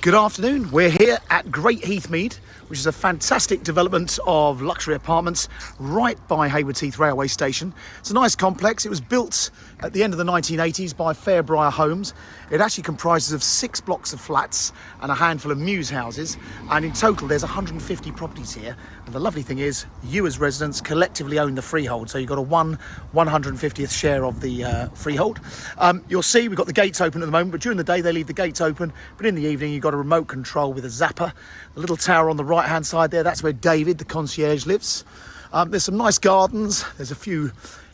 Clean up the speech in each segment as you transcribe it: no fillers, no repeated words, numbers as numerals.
Good afternoon. We're here at Great Heathmead, which is a fantastic development of luxury apartments right by Haywards Heath railway station. It's a nice complex. It was built at the end of the 1980s by Fairbriar Homes. It actually comprises of 6 blocks of flats and a handful of mews houses, and in total there's 150 properties here. And the lovely thing is, you as residents collectively own the freehold, so you've got a 150th share of the freehold. You'll see we've got the gates open at the moment, but during the day they leave the gates open, but in the evening you've got a remote control with a zapper. The little tower on the right hand side there, that's where David, the concierge, lives. There's some nice gardens. There's a few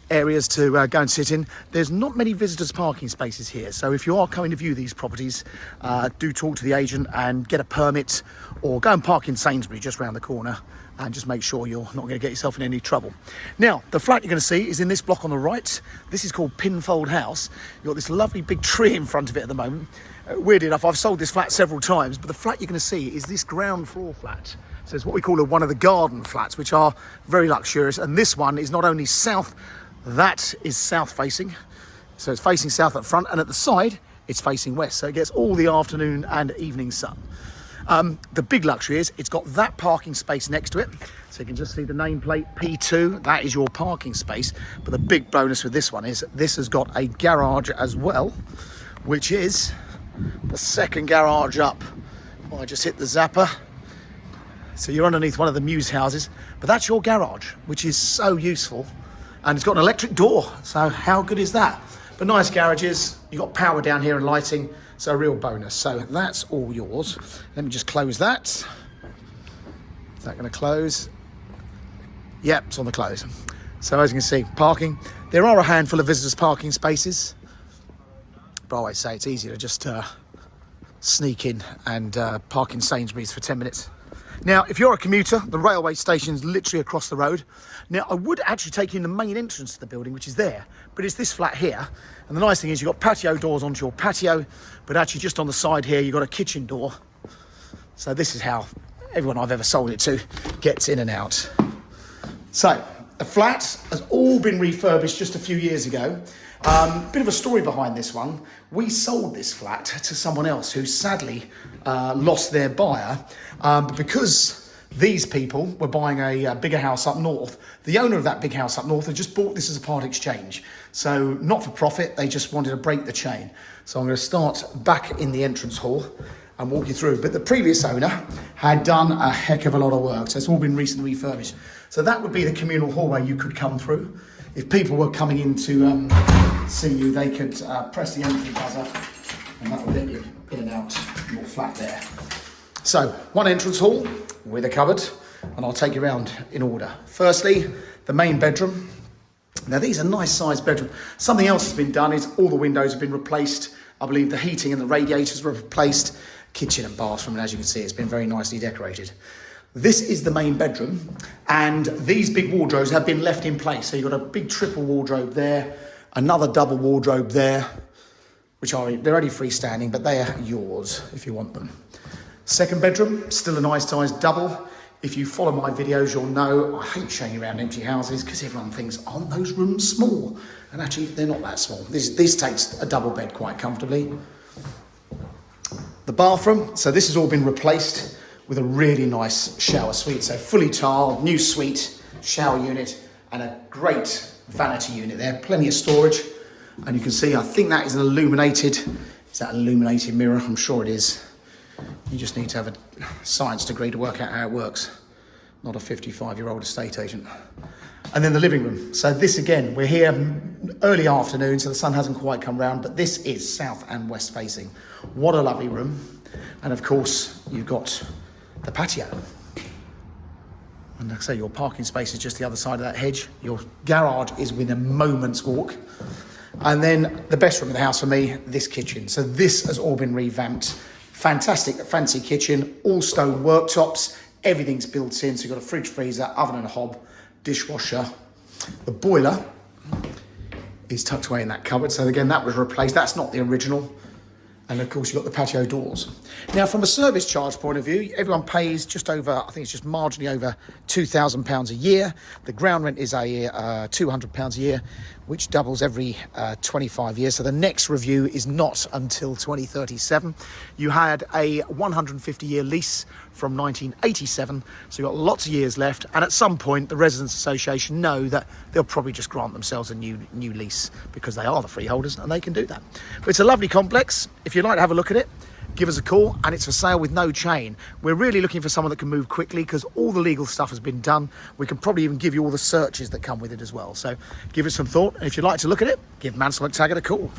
areas to go and sit in. There's not many visitors parking spaces here, so if you are coming to view these properties, do talk to the agent and get a permit, or go and park in Sainsbury just round the corner and just make sure you're not going to get yourself in any trouble. Now, the flat you're going to see is in this block on the right. This is called Pinfold House. You've got this lovely big tree in front of it at the moment. Weird enough, I've sold this flat several times, but the flat you're going to see is this ground floor flat. So it's what we call one of the garden flats, which are very luxurious. And this one is not only south, that is south facing. So it's facing south at front, and at the side, it's facing west. So it gets all the afternoon and evening sun. The big luxury is it's got that parking space next to it. So you can just see the nameplate P2, that is your parking space. But the big bonus with this one is this has got a garage as well, which is the second garage up. I just hit the zapper. So you're underneath one of the mews houses, but that's your garage, which is so useful. And it's got an electric door, so how good is that? But nice garages, you've got power down here and lighting, so a real bonus. So that's all yours. Let me just close that. Is that going to close? Yep, it's on the close. So as you can see, parking. There are a handful of visitors parking spaces, but I always say it's easier to just sneak in and park in Sainsbury's for 10 minutes. Now, if you're a commuter, the railway station's literally across the road. Now, I would actually take you in the main entrance to the building, which is there, but it's this flat here. And the nice thing is you've got patio doors onto your patio, but actually just on the side here, you've got a kitchen door. So this is how everyone I've ever sold it to gets in and out. So the flat has all been refurbished just a few years ago. Bit of a story behind this one. We sold this flat to someone else who sadly lost their buyer, but because these people were buying a bigger house up north, the owner of that big house up north had just bought this as a part exchange. So not for profit, they just wanted to break the chain. So I'm going to start back in the entrance hall and walk you through. But the previous owner had done a heck of a lot of work, so it's all been recently refurbished. So that would be the communal hallway you could come through. If people were coming in to see you, they could press the entry buzzer and that will get you in and out your flat there. So, one entrance hall with a cupboard, and I'll take you around in order. Firstly, the main bedroom. Now these are nice sized bedrooms. Something else has been done is all the windows have been replaced. I believe the heating and the radiators were replaced. Kitchen and bathroom, and as you can see, it's been very nicely decorated. This is the main bedroom, and these big wardrobes have been left in place. So you've got a big triple wardrobe there, another double wardrobe there, which they're only freestanding, but they are yours if you want them. Second bedroom, still a nice size double. If you follow my videos, you'll know I hate showing you around empty houses because everyone thinks, aren't those rooms small? And actually, they're not that small. This takes a double bed quite comfortably. The bathroom, so this has all been replaced with a really nice shower suite. So fully tiled, new suite, shower unit, and a great vanity unit there. Plenty of storage. And you can see, I think that is an illuminated, is that an illuminated mirror? I'm sure it is. You just need to have a science degree to work out how it works. Not a 55-year-old estate agent. And then the living room. So this again, we're here early afternoon, so the sun hasn't quite come round, but this is south and west facing. What a lovely room. And of course, you've got the patio. And like I say, your parking space is just the other side of that hedge. Your garage is within a moment's walk. And then the best room in the house for me, this kitchen. So this has all been revamped. Fantastic, fancy kitchen, all stone worktops, everything's built in. So you've got a fridge, freezer, oven and a hob, dishwasher. The boiler is tucked away in that cupboard. So again, that was replaced. That's not the original. And of course, you've got the patio doors. Now, from a service charge point of view, everyone pays just over, I think it's just marginally over £2,000 a year. The ground rent is £200 a year, which doubles every 25 years. So the next review is not until 2037. You had a 150-year lease from 1987, so you've got lots of years left. And at some point, the Residents Association know that they'll probably just grant themselves a new lease because they are the freeholders and they can do that. But it's a lovely complex. If you'd like to have a look at it, give us a call, and it's for sale with no chain. We're really looking for someone that can move quickly because all the legal stuff has been done. We can probably even give you all the searches that come with it as well. So give it some thought, and if you'd like to look at it, give Mansell McTaggart a call.